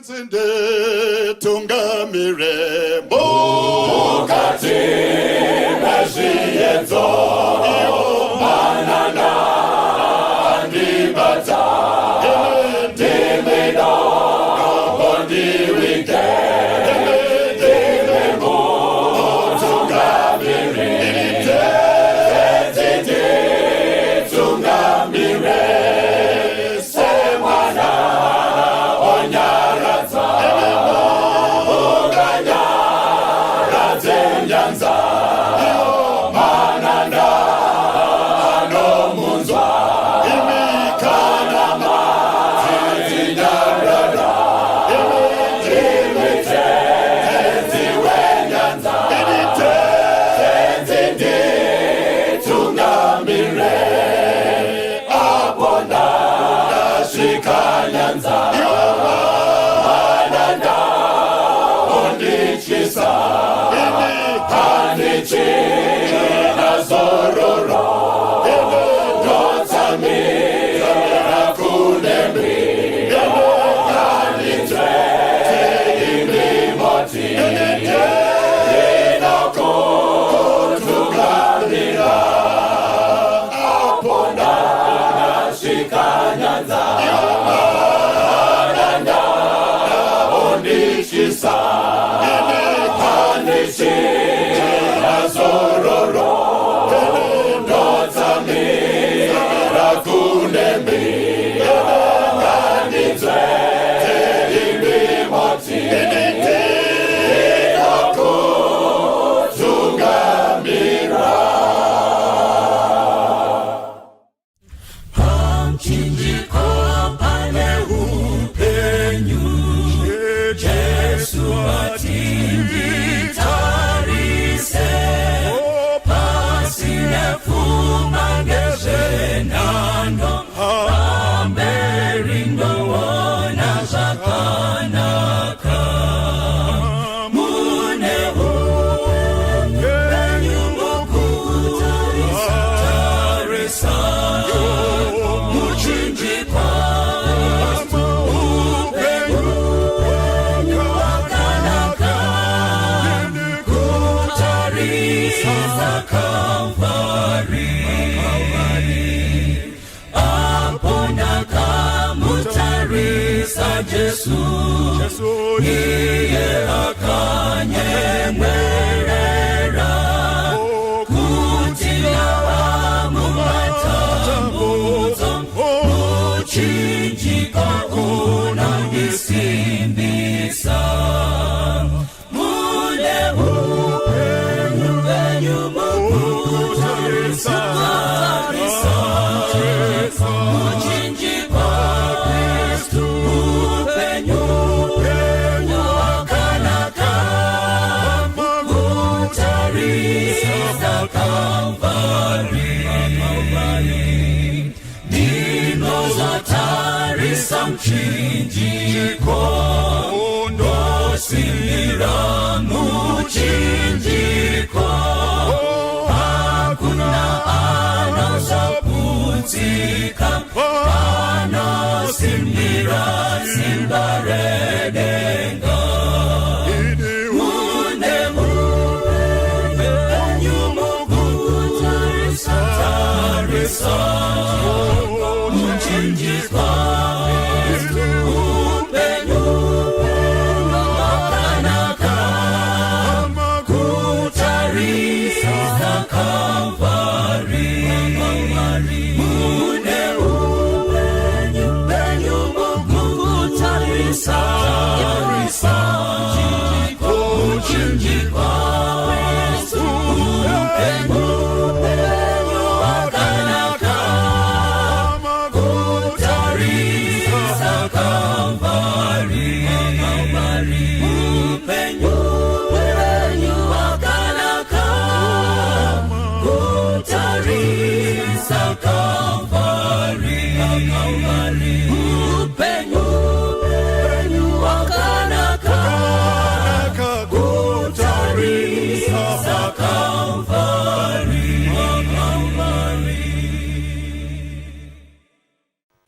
Senzinde tungamire mukati mezhiyedzo manana andibata ndimino bondiwike ndimimo tungamire Senzinde tungamire Jesu iye akanye mwerera kutila mumatambuzo muchinjika unangisimbisa mune upenyu mukutarisa muchinjika Samchinjiko ndosimira muchinjiko hakuna anozaputika anosimira simbaredenga mune upenyu mukutarisa muchinjiko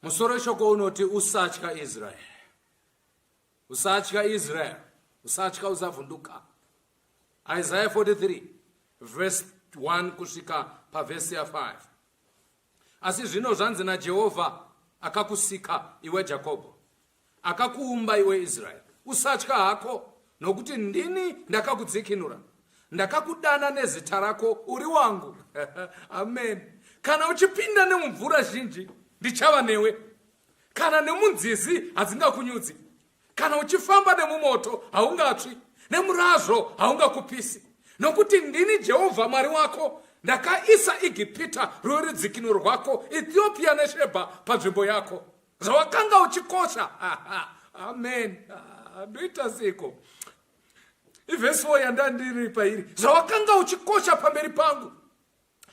Musoresho ko unoti Usatye Isiraeri. Usatye Isiraeri, usatye uzavunduka. Isaiah 43 verse 1 kusvika pavhesi ya5. Asi zvino zvanzi naJehovha akakusika iwe Jakobho, akakuumba iwe Israeri. Usatye hako, nokuti ndini ndakakudzikinura. Ndakakudana nezita rako, uri wangu. Amen. Kana uchipinda nemumvura zhinji, ndichava newe. Kana nemunzizi hazingakunyudzi. Kana uchifamba nemumoto haungatsvi, nemurazvo haungakupisi. Nokuti ndini Jehovha Mwari wako, ndakaisa Igupta ruri dzikinuro rwako, Ethiopia neSheba panzvimbo yako. Zvawakanga uchikosha. Amen. Ndoita siko. Ivhesi 4 yandandiri pairi. Zvawakanga uchikosha pamberi pangu,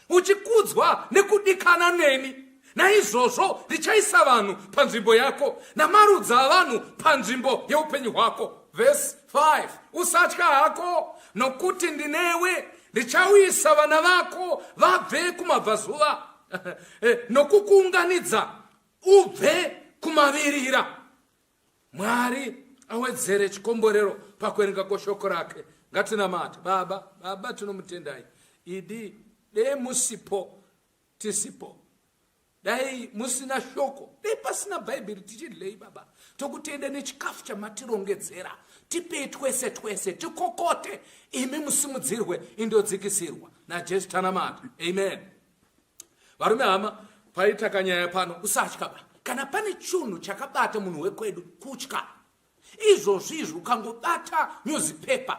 uchikudzwa nekudikana neni. Naizvozvo ndichaisa vanhu panzvimbo yako, namarudzi avanhu panzvimbo yeupenyu hwako. Verse 5. Usatye hako, nokuti ndinewe. Ndichauyisa vana vako vabve kumabvazuva, nokukuunganidza ubve kumavirira. Mwari awedzere chikomborero pakuverenga kweshoko rake. Ngatinamate. Baba tinomutendai. Idi dei musipo tisipo, dai musina shoko, dai pasina bhaibheri tichidlei Baba, tokutenda nechikafu chamatirongedzera. Tipei twese tikokote, imi musimudzirwe indodzikisirwa naJesu. Tanamate. Amen. Varume hama, paitaka nyaya pano, usatye ba. Kana pane chinhu chakabata munhu wekwedu, kutya. Izvozvo ukangobata newspaper,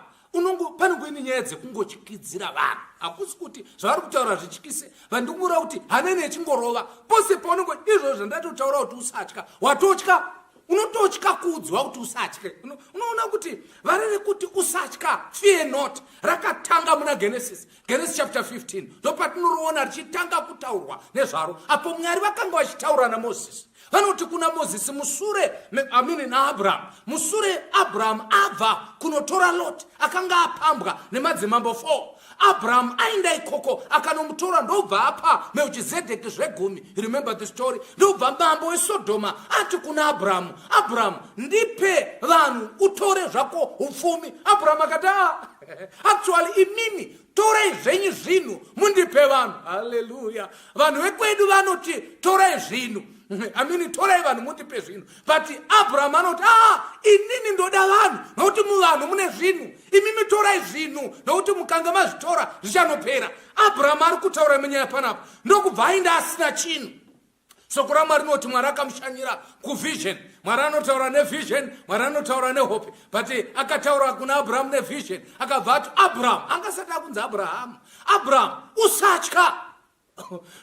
panongoine nyaya dzekungochikidzira vanhu. Hakusi kuti zvavari kutaura zvichikise. Vandikura kuti hanene chingorova. Pose paunongo izvozvo zvandatotaura kuti usatya, watotya. Unototya kuudzwa kuti usatye. Unoona kuti varere kuti usatya, fear not, rakatanga muna Genesis chapter 15. Ndopatinoroona richitanga kutaurwa nezvaro. Apo Mwari vakanga vachitaura naMozisi. Vanoti kuna Mozisi musure naAbraham. Musure Abraham abva kunotora Lot, akanga apambwa nemadzimambo 4. Abraham aenda ikoko akanomutora, ndobva apa Melchizedeki zvegumi. Remember the story. Ndobva mambo weSodoma ati kuna Abraham, ndipe vanhu utore zvako upfumi. Abraham akati actually imimi torei zvenyu zvinhu mundipe vanhu. Hallelujah. Vanhu vekwedu vanoti torei zvinhu, torei vanhu mundipe zvinhu. But Abraham anoti inini ndoda vanhu, nokuti muvanhu mune zvinhu. Imimi torai zvinhu, nokuti mukanga mazvitora zvichanopera. Abraham ari kutaura munyaya panapo, ndokubva ainda asina chinhu. Soko raMwari rinoti Mwari akamushanyira kuvision. Mwari anotaura nevision, Mwari anotaura nehope. But akataura kuna Abraham nevision. Akabva ati Abraham, angasati akunzi Abraham,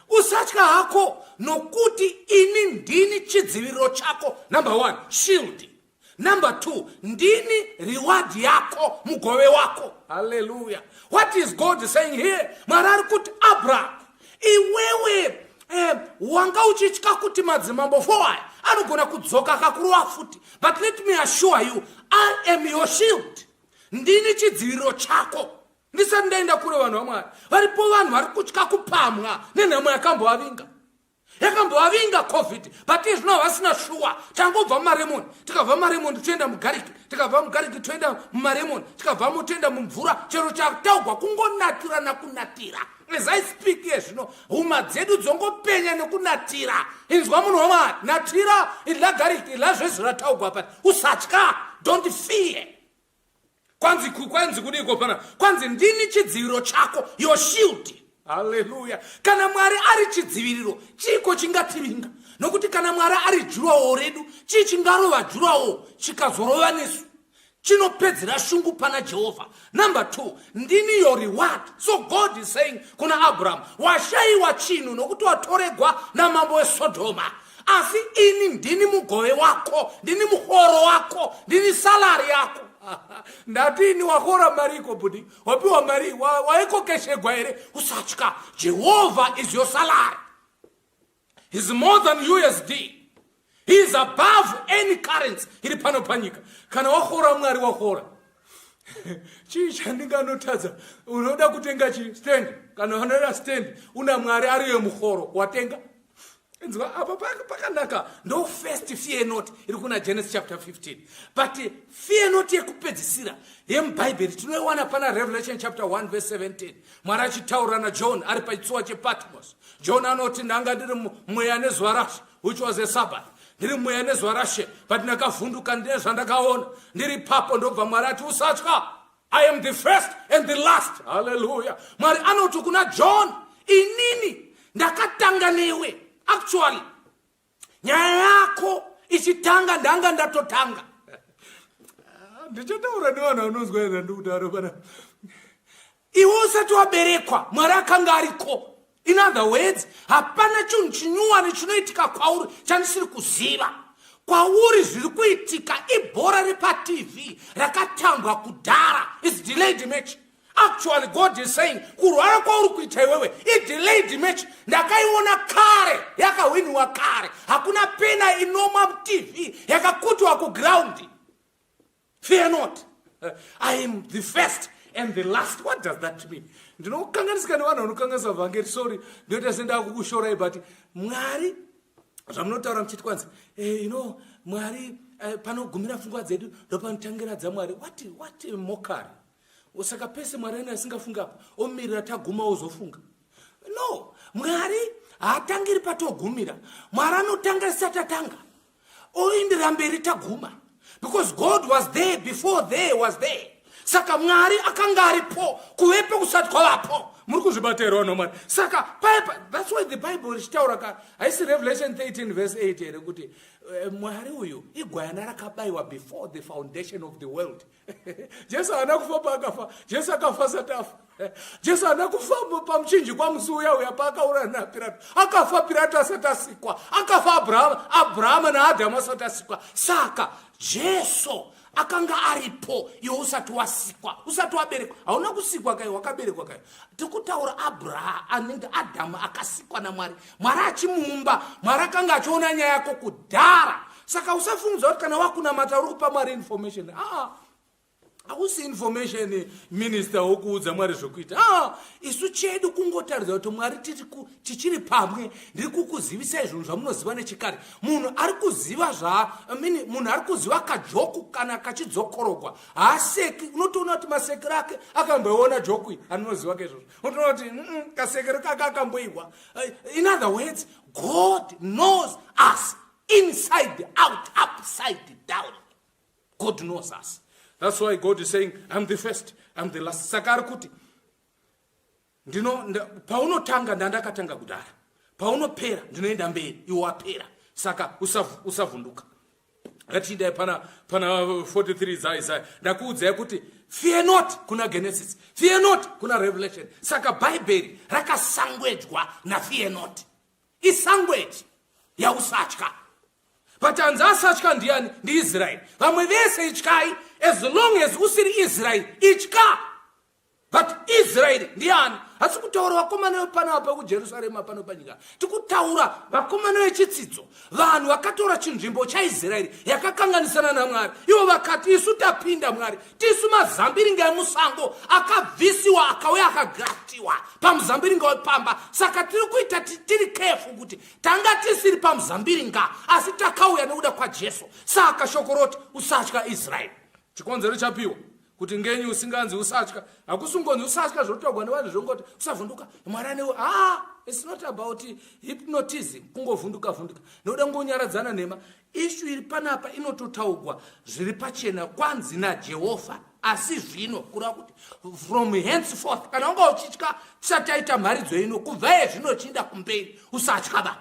usatya hako, nokuti ini ndini chidziviriro chako. Number 1, shield. Number 2, ndini reward yako, mugove wako. Hallelujah. What is God saying here? Mwari ari kuti Abraham, iwewe wanga uchitya kuti madzimambo 4 anogona kudzoka akakurowa futi. But let me assure you, I am your shield. Ndini chidziviriro chako. Ndisati ndaenda kure vanhu vaMwari. Varipo vanhu vari kutya kupamwa nenhamo yakambovavinga COVID. But izvino vasina shuwa. Tangobva mumaremoni, tikabva mumaremoni toenda mugariki, tikabva mugariki toenda mumaremoni, tikabva toenda mumvura. Chero chataugwa kungonatira nakunatira. As I speak here, huma dzedu dzongopenya nekunatira. Inzwa munhu waMwari, natira idla gariki, idla zvezvo rataugwa pati. Usatya, don't fear. Kwanzi kudiko pana. Kwanzi ndini chidziviriro chako, your shield. Hallelujah. Kana Mwari ari chidziviriro, chiko chingativinga. Nokuti kana Mwari ari jurawo redu, chichingarova jurawo chikazorova nesu, chinopedzera shungu pana Jehovha. Number 2, ndini your reward. So God is saying kuna Abraham, washayiwa chinhu nokuti watoregwa namambo weSodoma. Asi ini ndini mugove wako, ndini muhoro wako, ndini salari yako. Ndati wakora mariko budi, wapiwa mari, waeko keshegwa ere. Usatya, Jehovah is your salary. He's more than USD. He is above any currency. Iri pano panyika. Kana wakora Mwari wakora. Chii notadza, unoda kutenga stand. Kana unoda stand, una Mwari ariye muhoro, watenga. apa pakanaka ndo first fear not iri kuna Genesis chapter 15, but fear not yekupedzisira yemubhaibheri tinoiwana pana Revelation chapter 1 verse 17. Mwari achitaura naJohn ari pachitsuwa chePatmos. John anoti ndanga ndiri mweya nezuva rashe, which was a Sabbath. Ndiri mweya nezuva rashe, but ndakavhunduka ndine zvandakaona. Ndiri papo ndobva Mwari ati usatya, I am the first and the last. Hallelujah. Mwari anoti kuna John, inini ndakatanga newe. Actually, nyaya yako ichitanga ndanga ndatotanga. Ndichataura nevanhu vanonzwa zvandikutaura pana. Iwe usati waberekwa, Mwari akanga ariko. In other words, hapana chinhu chinyuwani chinoitika kwauri chandisiri kuziva. Kwauri zviri kuitika ibhora repaTV rakatambwa kudhara. It's delayed match. Actually, God is saying, kurwara kwauri kuita iwewe, it delayed match. Ndakaiona kare, yakawiniwa kare. Hakuna pena inoma TV, yakakutwa kuground. Fear not. I am the first and the last. What does that mean? Ndinokanganisika nevanhu vanokanganisa vhangeri. Sorry, ndoita senda kukushorai, but Mwari zvamunotaura muchiti kwanzi, Mwari panogumira pfungwa dzedu ndopanotangira dzaMwari. What mokari. Saka pese Mwari asingafungapo omirira taguma ozofunga. No, Mwari haatangiri patogumira. Mwari anotanga risati atanga oindira mberi taguma, because God was there before there was there. Saka Mwari akanga aripo kuvepe kusati kwavapo. Muri kuzvibatira nomari. Saka that's why the Bible ichitaura ka haisi Revelation 13 verse 8 here kuti Mwari uyu igwayana rakabayiwa before the foundation of the world. Jesu anakufa pakafa, Jesu akafa satafa. Jesu anakufa pamuchinji kwamusi uya paakaura naPirato. Akafa Pirato asati asikwa. Akafa Abrahama naAdamu asati asikwa. Saka Jesu akanga aripo iwe usati wasikwa, usati waberekwa. Hauna kusikwa kai, wakaberekwa kai. Tikutaura Adamu akasikwa naMwari. Mwari achimuumba, Mwari akanga achiona nyaya yako kudhara. Saka usafunga kuti kana wakunamata uri kupa Mwari information. Hausi information minister wokuudza Mwari zvokuita. Isu chedu kungotaridza kuti Mwari tichiri pamwe, ndiri kukuzivisai zvinhu zvamunoziva nechikare. Munhu ari kuziva munhu ari kuziva kajoku kana kachidzokorogwa haaseki. Unotoona kuti masekero ake akamboiona joku anoziva kezvozvo. Unotoona kuti kasekero kake akamboiwa. In other words, God knows us inside out, upside down. God knows us. That's why God is saying, I'm the first, I'm the last. Sakari kuti, paunotanga ndandakatanga kudhara. Paunopera ndinoenda mberi, iwe wapera. Saka usavhunduka. Ngatichidai pana 43 za ndakuudzai kuti fear not kuna Genesis, fear not kuna Revelation. Saka Bhaibheri rakasangwedzwa na fear not. Isangweji yausatya. But anza asatya ndiani? Ndi Israel. Vamwe vese ityai, as long as usiri Israel itya. But Israel ndiani? Hasi kutaura vakomana vepano apa kuJerusarema pano panyika. Tikutaura vakomana vechitsidzo, vanhu vakatora chinzvimbo chaIsraeri yakakanganisana naMwari. Ivo vakati isu tapinda Mwari, tisu mazambiringa emusango akabvisiwa akauya akagatiwa pamuzambiringa wepamba. Saka tiri kuita tiri careful kuti tanga tisiri pamuzambiringa asi takauya nekuda kwaJesu. Saka shoko roti usatya Israeri. Chikonzero chapiwa kuti ngenyi usinganzi usatya. Hakusungonzi usatya zvotogwa nevanhu zvongoti usavhunduka. Mwari anewo it's not about hypnotism kungovhunduka. Noda ngonyaradzana nema. Ishu iri panapa inototaurwa zviri pachena kwanzi naJehovha. Asi zvino kureva kuti from henceforth kana wanga uchitya tisati taita mharidzo ino kubva zvinochiinda kumberi usatya ba.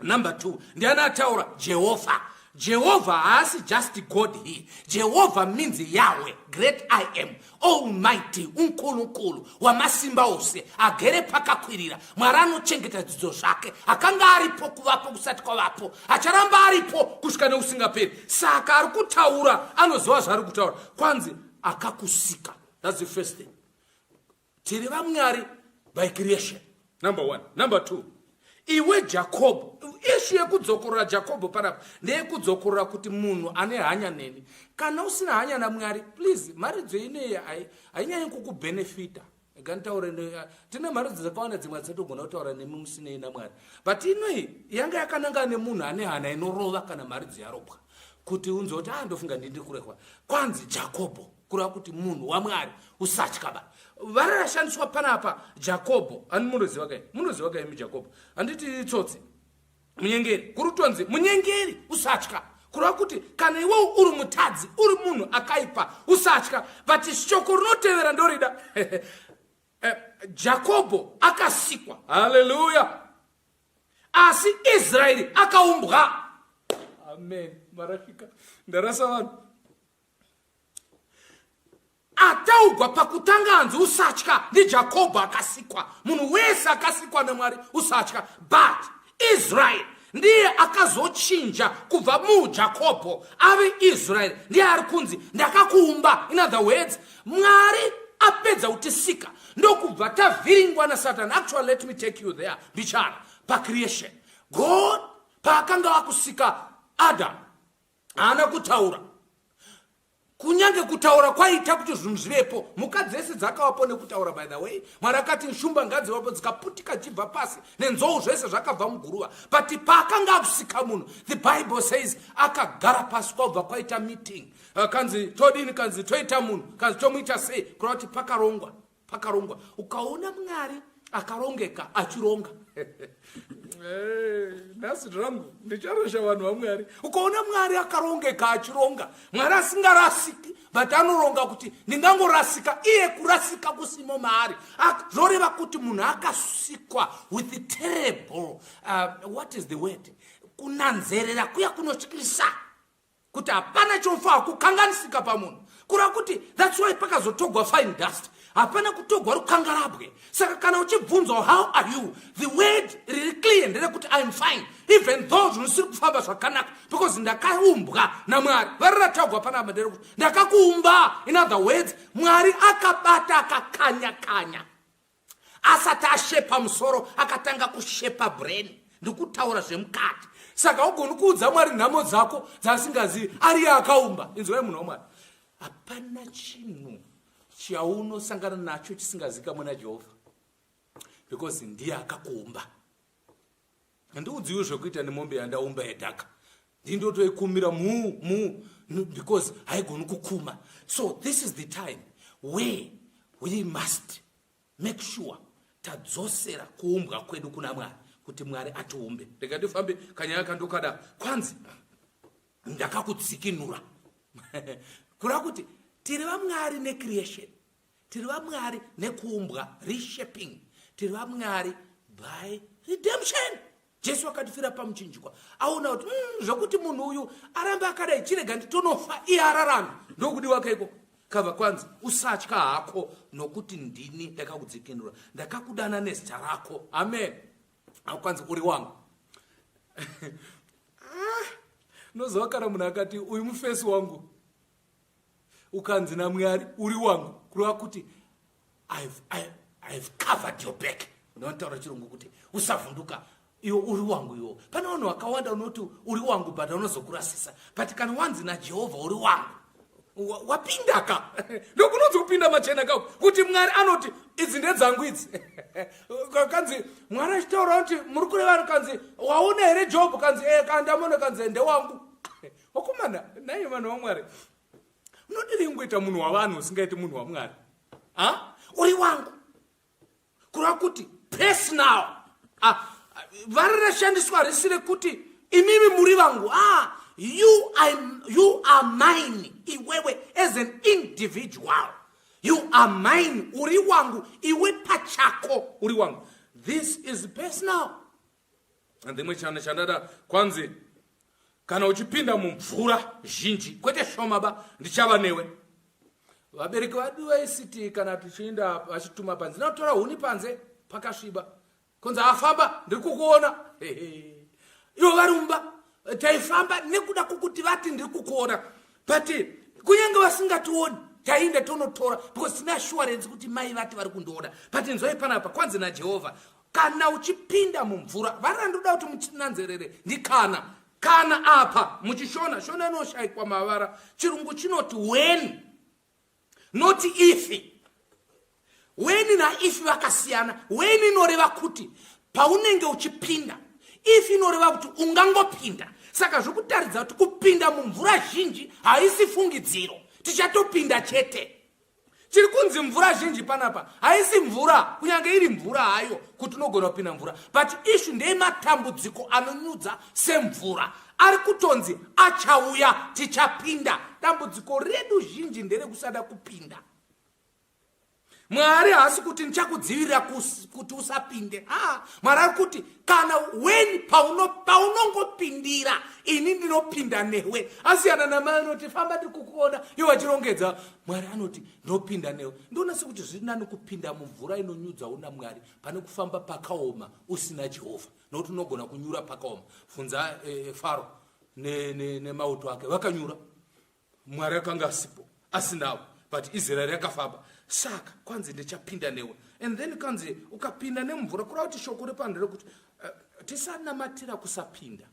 Number 2, ndiani ataura? Jehovha. Jehovah has just God here. Jehovah means Yahweh, great I am, almighty, unkulu, wamasimba ose, agere pakakwirira. Mwari anochengeta dzidzo zvake. Akanga aripo kuvapo kusati kwavapo. Acharamba aripo kusvika neusingaperi. Saka ari kutaura, anoziva zvaari kutaura. Kwanzi akakusika. That's the first thing. Tiri vaMwari by creation. Number 1. Number 2. Iwe Jacob, ishu yekudzokorora Jacob panapa ndeyekudzokorora kuti munhu ane hanya neni. Kana usina hanya naMwari, please, maridzo ineyi hainyanyi kukubenefita. gantaura tine mari dzakawanda dzimwe dzatogona kutaura nemusinei naMwari, but inoi yanga yakananga nemunhu ane hana inorova kana mari dziyarobwa, kuti unzoti ndofunga ndiri kurekwa kwanzi Jakobho, kureva kuti munhu waMwari usatyaba. Varashandiswa panapa Jakobho, ani munoziva kai muJakobho, handiti tsotsi munyengeri, kurutonzi munyengeri usatya, kureva kuti kana iwe uri mutadzi uri munhu akaipa usatya, but shoko rinotevera ndorida Jakobho akasikwa, haleluya, asi Israeri akaumbwa. Amen. Marafika ndarasa vanhu ataugwa pakutanga anzi usatya ndiJakobho akasikwa, munhu wese akasikwa naMwari usatya, but Israel ndiye akazochinja kubva muJakobho ave Israel, ndiye ari kunzi ndakakuumba. In other words, Mwari apedza kutisika ndokubva tavhiringwa naSatani. Actually, let me take you there bichara pacreation. God paakanga akusika Adam haana kutaura, kunyange kutaura kwaita kuti zvinhu zvivepo. Mhuka dzese dzakavapo nekutaura. By the way, Mwari akati shumba ngadzivapo dzikaputika chibva pasi nenzou zvese zvakabva muguruva, but paakanga akusika munhu, the Bible says akagara pasi kwabva kwaita meeting, kanzi todini, kanzi toita munhu, kanzi tomuita sei, kureva kuti pakarongwa. Ukaona Mwari akarongeka achironga nhasi rangu ndicharosha vanhu vaMwari. Ukaona Mwari akarongeka achironga, Mwari asingarasiki, but anoronga kuti ndingangorasika, iye kurasika kusimo maari. Zvoreva kuti munhu akasikwa with the terrible, what is the word, kunanzerera kuya kunotyisa, kuti hapana chofa kukanganisika pamunhu, kureva kuti that's why pakazotogwa fine dust, hapana kutogwa rukangarabwe. Saka kana uchibvunzwa how are you, the word riri clear ndere I'm fine, even though zvinosiri kufamba zvakanaka, because ndakaumbwa naMwari. Varirataugwa panapa ndere kuti ndakakuumba. In other words, Mwari akabata akakanya asati ashepa musoro akatanga kushepa brain, ndikutaura zvemukati. Saka ugoni kuudza Mwari nhamo dzako dzasingazivi, ariye akaumba. Inzwai munhu waMwari, hapana chinhu chaunosangana nacho chisingazika muna Jehovha, because ndiye akakuumba. Handiudziwi zvekuita nemombe yandaumba yedhaka, ndindotoikumira because haigoni kukuma. So this is the time where we must make sure tadzosera kuumbwa kwedu kuna Mwari, kuti Mwari atiumbe. Ndikandifambe kanyaya kandokada kwanzi ndakakutsikinura kureva kuti tiri vaMwari necreation, tiri vaMwari nekuumbwa, reshaping, tiri vaMwari by redemption. Jesu akatifira pamuchinjikwa, aona kuti zvokuti munhu uyu aramba akadai, chirega nditonofa iye ararame, ndokudiwa kaiko kabva kwanzi usatya hako, nokuti ndini ndakakudzikinura, ndakakudana nezita rako. Amen. Akwanzi uri wangu. Nozova kana munhu akati uyu mufesi wangu, ukanzi naMwari uri wangu, kureva kuti I've covered your back. Unotaura chirungu kuti usavhunduka, iwo uri wangu. Iwo pana vanhu vakawanda unoti uri wangu but unozokurasisa, but kana wanzi naJehovha uri wangu, wapindaka. Ndokunonzi kupinda machena kako, kuti Mwari anoti idzi ndedzangu idzi. Kanzi Mwari achitaura kuti muri kureva, kanzi waona here Jobho, kanzi kandamona, kanzi ndewangu. Wakomana naye vanhu vaMwari, unodiri ngoita munhu wavanhu usingaiti munhu waMwari? Uri wangu, kureva kuti personal. Varirashandiswa risire kuti imimi muri vangu. You are mine, iwewe as an individual. You are mine, uri wangu, iwe pachako uri wangu. This is personal. And the mwechana chandada kwanzi, kana uchipinda mumvura zhinji, kwete shoma ba, ndichava newe. Vabereki vadu vaisiti kana tuchiinda vachituma panze, ndinotora huni panze pakasviba, kunzi afamba ndiri kukuona. Ivo varumba taifamba nekuda kwokuti vati ndiri kukuona, but kunyange vasingationi tainde tonotora, because tina assurance kuti mai vati vari kundiona. But nzwai panapa kwanzi naJehovha, kana uchipinda mumvura, varandoda kuti muchinanzerere ndikana. Kana apa muchishona shona inoshayikwa mavara, chirungu chinoti when, not if. When na if vakasiyana, when inoreva kuti paunenge uchipinda, if inoreva kuti ungangopinda. Saka zvokutaridza kuti kupinda mumvura zhinji haisi fungidziro, tichatopinda chete. Chiri kunzi mvura zhinji panapa haisi mvura, kunyange iri mvura hayo kuti unogona kupinda mvura, but issue ndeye matambudziko anonyudza semvura. Ari kutonzi achauya tichapinda. Dambudziko redu zhinji ndere kusada kupinda. Mwari haasi kuti ndichakudzivirira kuti usapinde. Mwari ari kuti kana when paunongopindira ini ndinopinda newe. Asiyana namai anoti famba ndikukuona iwe wachirongedza. Mwari anoti ndinopinda newe. Ndinoona sekuti zviri nani kupinda mumvura inonyudza una Mwari pane kufamba pakaoma usina Jehovha. Nokuti unogona kunyura pakaoma. Funza Faro nemauto ake vakanyura. Mwari akanga asipo, asinawo, but Israeri yakafamba. Saka kwanzi ndichapinda newe. And then kanzi ukapinda nemvura kurava kuti shoko repandere kuti tisanamatira kusapinda.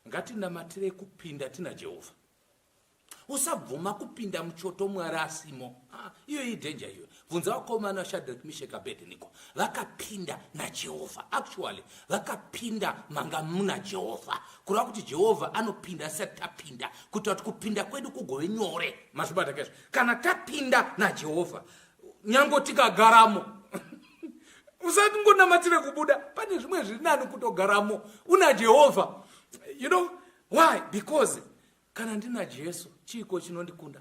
Ngatinamatire kupinda tina Jehovha. Usabvuma kupinda muchoto Mwari asimo. Iyo idanger iyo. Bvunza vakomana Shadrach, Meshach, Abednego. Vakapinda na Jehovha. Actually, vakapinda manga muna Jehovha. Kurava kuti Jehovha anopinda asati tapinda. Kuti wati kupinda kwedu kugove nyore. Mazvibata kezvo. Kana tapinda na Jehovha, nyango tikagaramo. Usati ngonamatire kubuda. Pane zvimwe zviri nani kutogaramo. Una Jehovha. You know why? Because kana ndina Jesu chiko chinondikunda.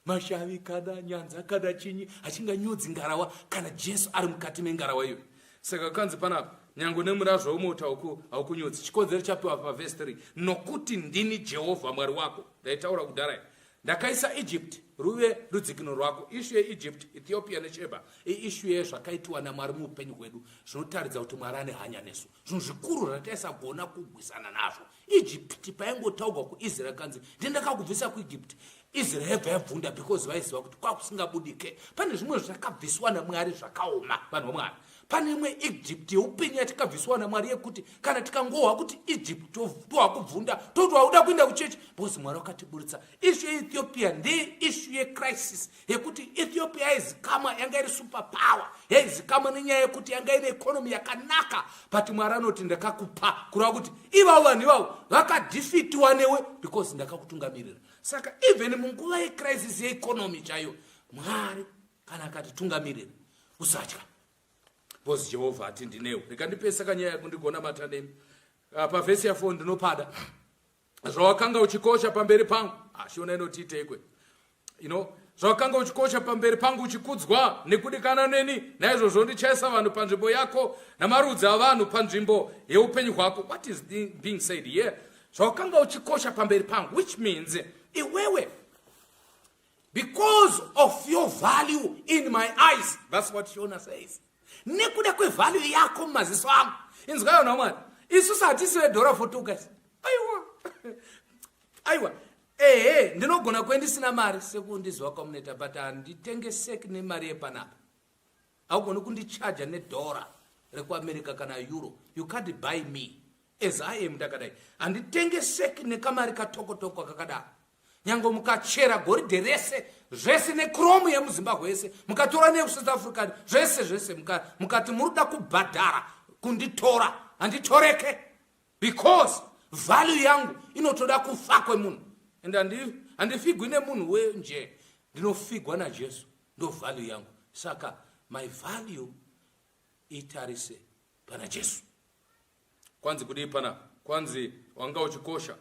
Mashavi kada nyanza kada chinyi hachinganyudzi ngarawa kana Jesu ari mukati mengarawa iyo. Saka kanzi panapa nyango nemurazvo womota haukunyudzi. Chikonzero chapiwa paverse 3. Nokuti ndini Jehovha Mwari wako. Ndaitaura kudhara. Ndakaisa Egypt ruve rudzikino rwako. Ishu yeEgypt, Ethiopia neSheba. Ishu yezvakaitwa naMwari muupenyu hwedu. Zvinotaridza kuti Mwari ane hanya nesu. Zvinhu zvikuru zvataisagona kugwisana nazvo. Egypt paingotaurwa kuIsraeri kanzi ndakakubvisa kuEgypt. Israeri yabva yabvunda because vaiziva kuti kwakusingabudike. Pane zvimwe zvakabviswa naMwari zvakaoma vanhu vaMwari. Pane imwe Egypt yeupenyu yatakabviswa naMwari yekuti kana tikangohwa kuti Egypt tohakubvunda totwauda kuenda kuchechi because Mwari wakatiburitsa. Ishu yeEthiopia ndeye ishu yecrisis yekuti Ethiopia yaizikama yanga iri super power, yaizikama nenyaya yekuti yanga ine economy yakanaka, but Mwari anoti ndakakupa kurava kuti ivavo vanhu ivavo vakadefeatiwa newe because ndakakutungamirira. Saka even munguva yecrisis yeeconomy chayo Mwari kana akatitungamirira usatya. Because Jehovha ati ndinewe. Rekandipesa kanyaya yakundigona matanemi. Pavhesi ya 4 ndinopada. Zvawakanga uchikosha pamberi pangu. Shiona inotite ikwe. You know, zvawakanga uchikosha pamberi pangu uchikudzwa nekudikana neni. Naizvozvo ndichaisa vanhu panzvimbo yako namarudzi avanhu panzvimbo yeupenyu hwako. What is being said here? Zvawakanga uchikosha pamberi pangu, which means iwewe, because of your value in my eyes. That's what Shona says. Nekuda kwevalue yako mumaziso angu. Inzwayo naMwari. Isusu hatisiwe dhora fotukasi. Aiwa. Ndinogona kuendisina mari sekundizwa kwamuneta but handitengeseki nemari yepanapa. Haugoni kundichaja nedhora rekuAmerica kana euro. You can't buy me as I am ndakadai. Handitengeseki nekamari katokotoko kakadaro. Nyango mukachera goridhe rese zvese nechrome yemuZimbabwe yese mukatora neSouth Africa zvese mukati muruda kubhadhara kunditora handitoreke because value yangu inotoda kufa kwemunhu. And handifigwi nemunhu wenje, ndinofigwa naJesu, ndo value yangu. Saka my value itarise pana Jesu. Kwanzi kudii pana kwanzi wanga uchikosha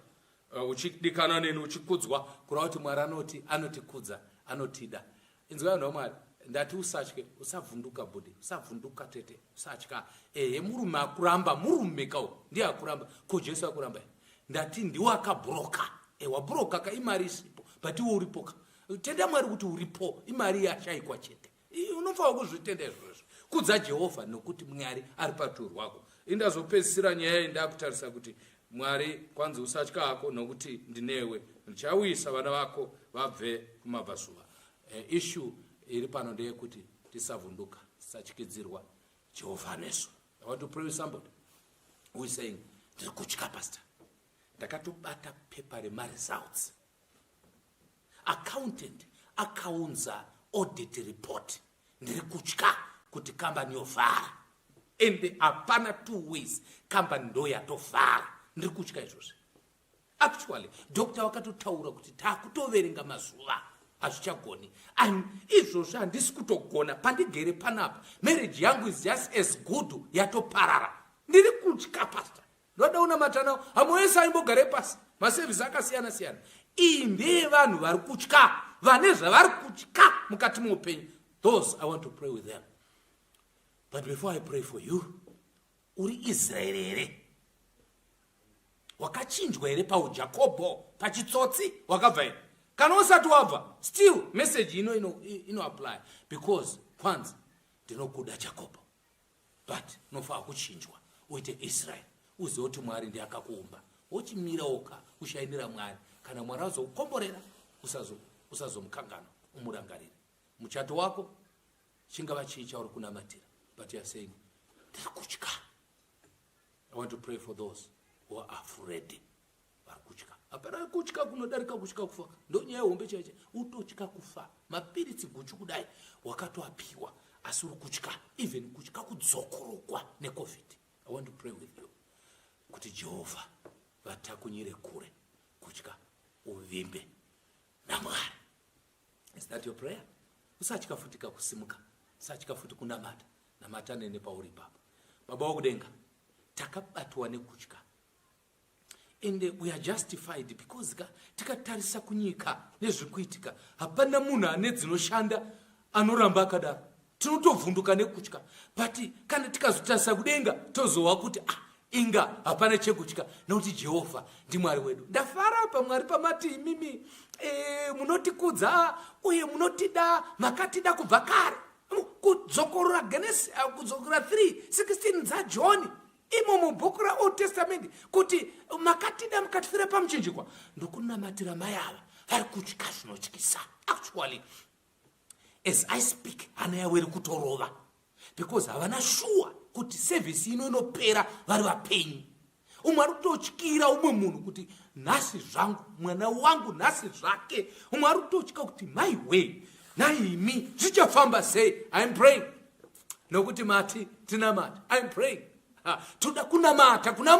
uchidikana neni uchikudzwa kurava kuti Mwari anotikudza anotida. Inzwa naMwari ndati usatye, usavhunduka budi, usavhunduka tete, usatya. Murume akuramba, murume kawo ndiye akuramba. Ko Jesu akuramba? Ndati ndiwe akabroka. Wabroka ka imari isipo, but iwe uripoka. Tenda Mwari kuti uripo, imari yashayikwa chete. Unofanira kuzvitenda izvozvo. Kudza Jehovha nokuti Mwari ari parutivi rwako. Indazopedzisira nyaya ndakutarisa kuti Mwari kwanzi usatya hako nokuti ndinewe. Ndichauyisa vana vako vabve kumabvazuva. Issue iri pano ndeyekuti tisavhunduka, tisatyidzirwa. Jehovha nesu. I want to pray with somebody who is saying, ndiri kutya pastor. Ndakatobata pepa results. Accountant akaunza audit report ndiri kutya kuti kambani yovhara, ende hapana 2 ways kambani ndo yatovhara. Ndiri kutya izvozvi. Actually dokta wakatotaura kuti takutoverenga mazuva hazvichagoni. Izvozvi handisi kutogona pandigere panapa. Marriage yangu is just as good yatoparara. Ndiri kutya pastor. Ndoda unamata nawo hamwese aimbogare pasi. Masevhisi akasiyana siyana. Iyi ndiye vanhu vari kutya, vane zvavari kutya mukati muupenyu. Those I want to pray with them. But before I pray for you, uri Israeri here? Wakachinjwa here pauJakobho, pachitsotsi wakabva here? Kana usati wabva, still message ino apply, because kwanza ndinokuda Jakobho, but nofaa kuchinjwa uite Israel. Uzive kuti Mwari ndiye akakuumba. Wochimira oka ushainira Mwari. Kana Mwari azokukomborera usazomukangana, umurangarire. Muchato wako chingava chii chauri kunamatira, but you are saying ndiri kutya. I want to pray for those who are afraid. Vari kutya. Hapana kutya kunodarika kutya kufa. Ndonyaya hombe chaiche. Utotya kufa. Mapiritsi guchu kudai wakatoapiwa, asi uri kutya. Even kutya kudzokorokwa neCovid. I want to pray with you kuti Jehovah vatakunyire kure kutya, uvimbe naMwari. Is that your prayer? Usatya futi kusimuka, usatya futi kunamata, namata nene pauri papa. Baba wakudenga, takabatwa nekutya. And we are justified because tikatarisa kunyika nezvikuitika, hapana munhu ane dzinoshanda anoramba akadaro. Tinotovhunduka nekutya. But kana tikazotarisa kudenga tozowa kuti inga hapana chekutya, nokuti Jehovha ndiMwari wedu. Ndafara paMwari pamati imimi munotikudza uye munotida, makatida kubva kare. Kudzokorora Genesis, kudzokorora 3:16 dzaJohn, imo mubhuku raOld Testament, kuti makatida mukatifira pamuchinjikwa. Ndokunamatira mai ava vari kutya zvinotyisa. Actually, as I speak, hana yavo iri kutorova, because havana sure kuti service inopera vari vapenyu. Umwe ari kutotyira umwe munhu kuti nhasi zvangu, mwana wangu nhasi zvake. Umwe ari kutotya kuti my way naimi zvichafamba sei. I'm praying nokuti mati tinamata. I'm praying. Toda kunamata kuna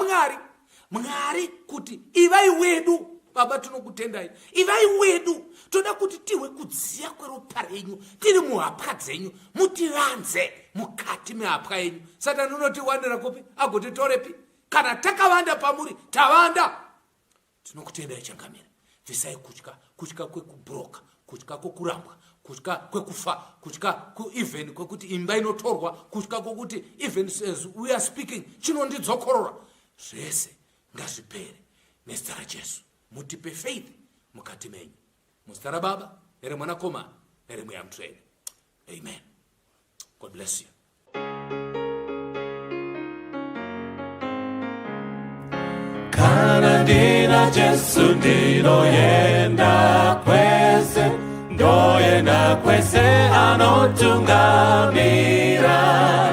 Mwari kuti ivai wedu. Baba tinokutendai, ivai wedu. Toda kuti tiwe kudziya kweropa renyu, tiri muhapwa dzenyu, mutivanze mukati mehapwa yenyu. Satani unotiwandira kupi? Agotitorepi? Kana takavanda pamuri, tavanda. Tinokutendai changamira. Visai kutya kwekubroka, kutya kwekurambwa, kutya kwekufa, kutya even kwekuti imba inotorwa, kutya kwekuti even as we are speaking chinondidzokorora. Zvese ngazvipere nezita raJesu. Mutipe faith mukati menyu. Muzita raBaba, nereMwanakomana, neremweya mutsvene. Amen. God bless you. Kana ndina Jesu ndinoyenda kwese, ndoyenda kwese anotungamira,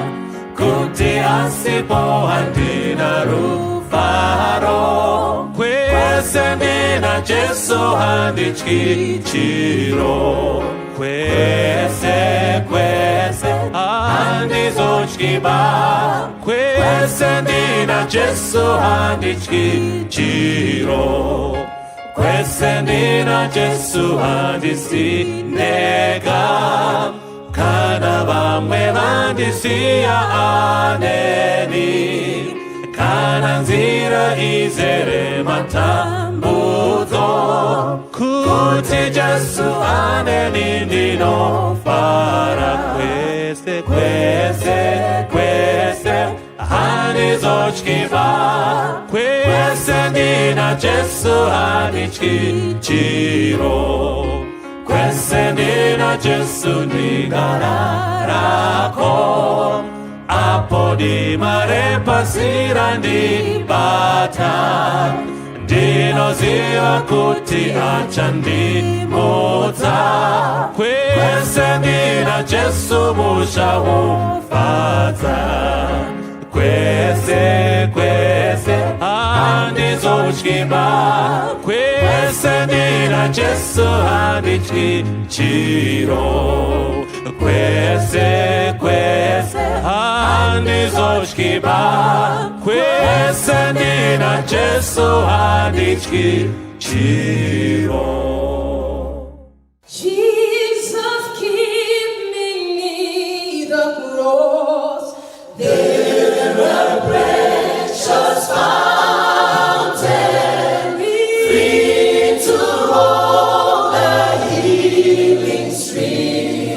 kuti asipo handina rufaro. Kwese ndina Jesu handityi chiro. Kwese handizotyiba. Kwese ndina Jesu handityi chiro. Kwese ndina Jesu handisinega. Kana vamwe vandisiya aneni, kana nzira izere matambudzo, kuti Jesu aneni ndinofara. Kwese handizotyiba. Kwese ndina Jesu handityi chiro. Kwese ndina Jesu ndigararako. Apo ndimarepasira ndibata, ndinoziva kuti achandimutsa. Kwese ndina Jesu muchaufadza. Kwese handizotyiba. zoshkiba kwese ndina Jesu handi chiro kwese handi zoshkiba kwese ndina Jesu handi chiro. Jesus, give me the cross, there a precious fountain, free to roll the healing stream.